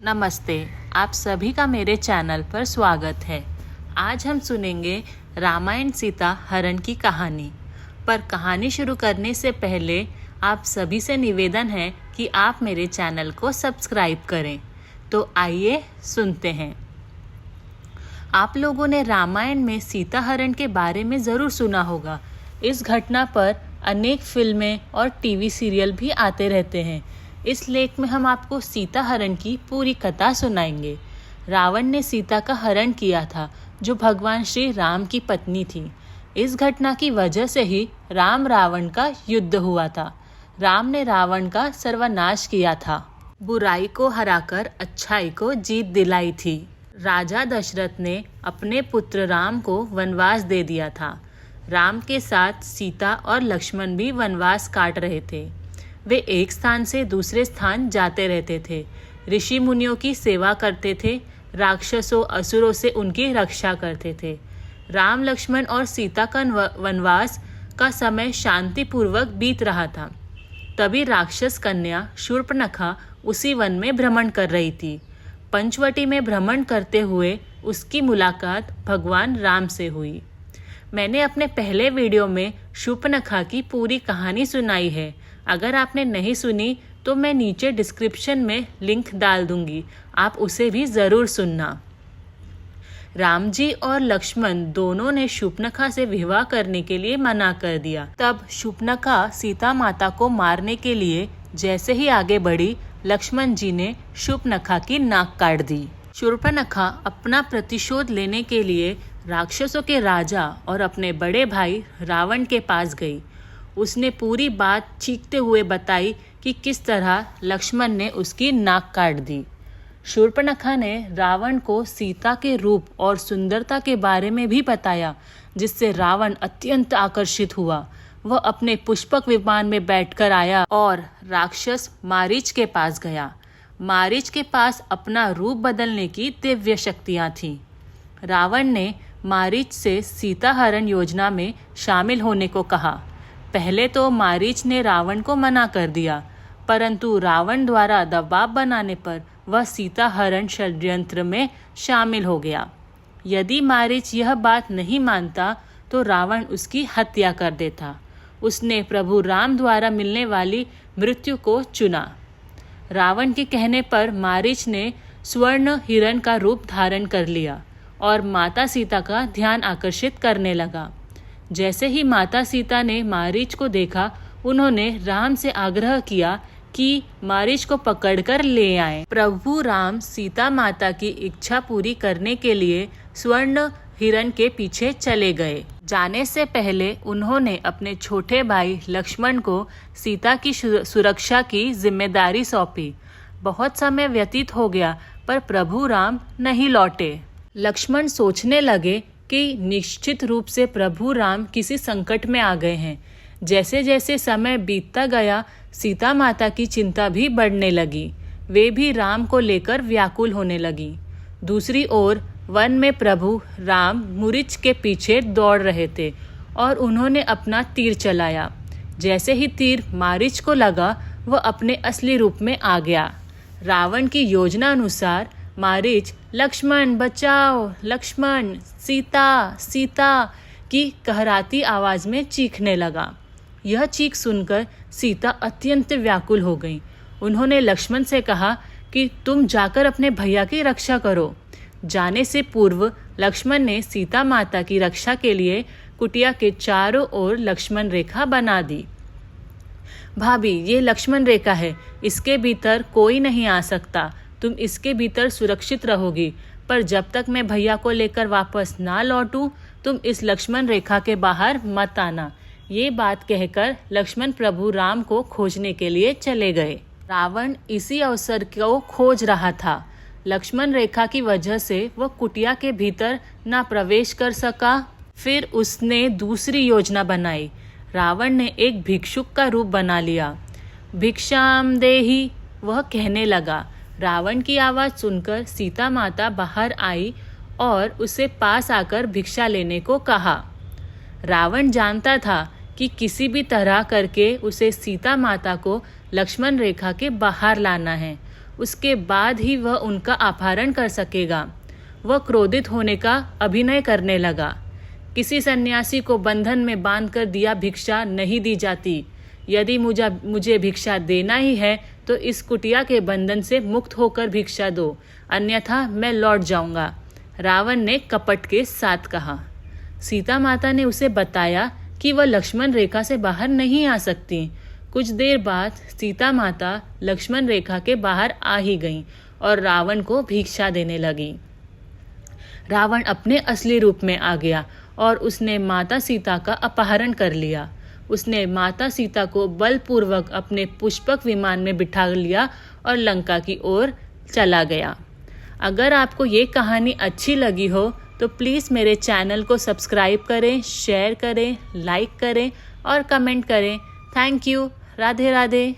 नमस्ते, आप सभी का मेरे चैनल पर स्वागत है। आज हम सुनेंगे रामायण सीता हरण की कहानी। पर कहानी शुरू करने से पहले आप सभी से निवेदन है कि आप मेरे चैनल को सब्सक्राइब करें। तो आइए सुनते हैं। आप लोगों ने रामायण में सीता हरण के बारे में ज़रूर सुना होगा। इस घटना पर अनेक फिल्में और टीवी सीरियल भी आते रहते हैं। इस लेख में हम आपको सीता हरण की पूरी कथा सुनाएंगे। रावण ने सीता का हरण किया था, जो भगवान श्री राम की पत्नी थी। इस घटना की वजह से ही राम रावण का युद्ध हुआ था। राम ने रावण का सर्वनाश किया था, बुराई को हराकर अच्छाई को जीत दिलाई थी। राजा दशरथ ने अपने पुत्र राम को वनवास दे दिया था। राम के साथ सीता और लक्ष्मण भी वनवास काट रहे थे। वे एक स्थान से दूसरे स्थान जाते रहते थे, ऋषि मुनियों की सेवा करते थे, राक्षसों असुरों से उनकी रक्षा करते थे। राम लक्ष्मण और सीता का वनवास का समय शांतिपूर्वक बीत रहा था। तभी राक्षस कन्या शूर्पणखा उसी वन में भ्रमण कर रही थी। पंचवटी में भ्रमण करते हुए उसकी मुलाकात भगवान राम से हुई। मैंने अपने पहले वीडियो में शूर्पणखा की पूरी कहानी सुनाई है। अगर आपने नहीं सुनी तो मैं नीचे डिस्क्रिप्शन में लिंक डाल दूंगी, आप उसे भी ज़रूर सुनना। राम जी और लक्ष्मण दोनों ने शूर्पणखा से विवाह करने के लिए मना कर दिया। तब शूर्पणखा सीता माता को मारने के लिए जैसे ही आगे बढ़ी, लक्ष्मण जी ने शूर्पणखा की नाक काट दी। शूर्पणखा अपना प्रतिशोध लेने के लिए राक्षसों के राजा और अपने बड़े भाई रावण के पास गई। उसने पूरी बात चीखते हुए बताई कि किस तरह लक्ष्मण ने उसकी नाक काट दी। शूर्पणखा ने रावण को सीता के रूप और सुंदरता के बारे में भी बताया, जिससे रावण अत्यंत आकर्षित हुआ। वह अपने पुष्पक विमान में बैठकर आया और राक्षस मारीच के पास गया। मारीच के पास अपना रूप बदलने की दिव्य शक्तियां थीं। रावण ने मारीच से सीता हरण योजना में शामिल होने को कहा। पहले तो मारीच ने रावण को मना कर दिया, परंतु रावण द्वारा दबाव बनाने पर वह सीता हरण षड्यंत्र में शामिल हो गया। यदि मारीच यह बात नहीं मानता तो रावण उसकी हत्या कर देता। उसने प्रभु राम द्वारा मिलने वाली मृत्यु को चुना। रावण के कहने पर मारीच ने स्वर्ण हिरण का रूप धारण कर लिया और माता सीता का ध्यान आकर्षित करने लगा। जैसे ही माता सीता ने मारीच को देखा, उन्होंने राम से आग्रह किया कि मारीच को पकड़कर ले आए। प्रभु राम सीता माता की इच्छा पूरी करने के लिए स्वर्ण हिरण के पीछे चले गए। जाने से पहले उन्होंने अपने छोटे भाई लक्ष्मण को सीता की सुरक्षा की जिम्मेदारी सौंपी। बहुत समय व्यतीत हो गया, पर प्रभु राम नहीं लौटे। लक्ष्मण सोचने लगे कि निश्चित रूप से प्रभु राम किसी संकट में आ गए हैं। जैसे जैसे समय बीतता गया, सीता माता की चिंता भी बढ़ने लगी। वे भी राम को लेकर व्याकुल होने लगी। दूसरी ओर वन में प्रभु राम मुरिच के पीछे दौड़ रहे थे और उन्होंने अपना तीर चलाया। जैसे ही तीर मारीच को लगा, वह अपने असली रूप में आ गया। रावण की योजना अनुसार मारीच लक्ष्मण बचाओ, लक्ष्मण सीता सीता की कहराती आवाज में चीखने लगा। यह चीख सुनकर सीता अत्यंत व्याकुल हो गई। उन्होंने लक्ष्मण से कहा कि तुम जाकर अपने भैया की रक्षा करो। जाने से पूर्व लक्ष्मण ने सीता माता की रक्षा के लिए कुटिया के चारों ओर लक्ष्मण रेखा बना दी। भाभी, ये लक्ष्मण रेखा है, इसके भीतर कोई नहीं आ सकता। तुम इसके भीतर सुरक्षित रहोगी, पर जब तक मैं भैया को लेकर वापस ना लौटूं, तुम इस लक्ष्मण रेखा के बाहर मत आना। ये बात कहकर लक्ष्मण प्रभु राम को खोजने के लिए चले गए। रावण इसी अवसर को खोज रहा था। लक्ष्मण रेखा की वजह से वह कुटिया के भीतर ना प्रवेश कर सका। फिर उसने दूसरी योजना बनाई। रावण ने एक भिक्षुक का रूप बना लिया। भिक्षाम देहि, वह कहने लगा। रावण की आवाज़ सुनकर सीता माता बाहर आई और उसे पास आकर भिक्षा लेने को कहा। रावण जानता था कि किसी भी तरह करके उसे सीता माता को लक्ष्मण रेखा के बाहर लाना है उसके बाद ही वह उनका अपहरण कर सकेगा। वह क्रोधित होने का अभिनय करने लगा। किसी सन्यासी को बंधन में बांधकर दिया भिक्षा नहीं दी जाती। यदि मुझे भिक्षा देना ही है तो इस कुटिया के बंधन से मुक्त होकर भिक्षा दो, अन्यथा मैं लौट जाऊंगा, रावण ने कपट के साथ कहा। सीता माता ने उसे बताया कि वह लक्ष्मण रेखा से बाहर नहीं आ सकती। कुछ देर बाद सीता माता लक्ष्मण रेखा के बाहर आ ही गईं और रावण को भिक्षा देने लगी। रावण अपने असली रूप में आ गया और उसने माता सीता का अपहरण कर लिया। उसने माता सीता को बलपूर्वक अपने पुष्पक विमान में बिठा लिया और लंका की ओर चला गया। अगर आपको ये कहानी अच्छी लगी हो तो प्लीज़ मेरे चैनल को सब्सक्राइब करें, शेयर करें, लाइक करें और कमेंट करें। Thank you. राधे राधे।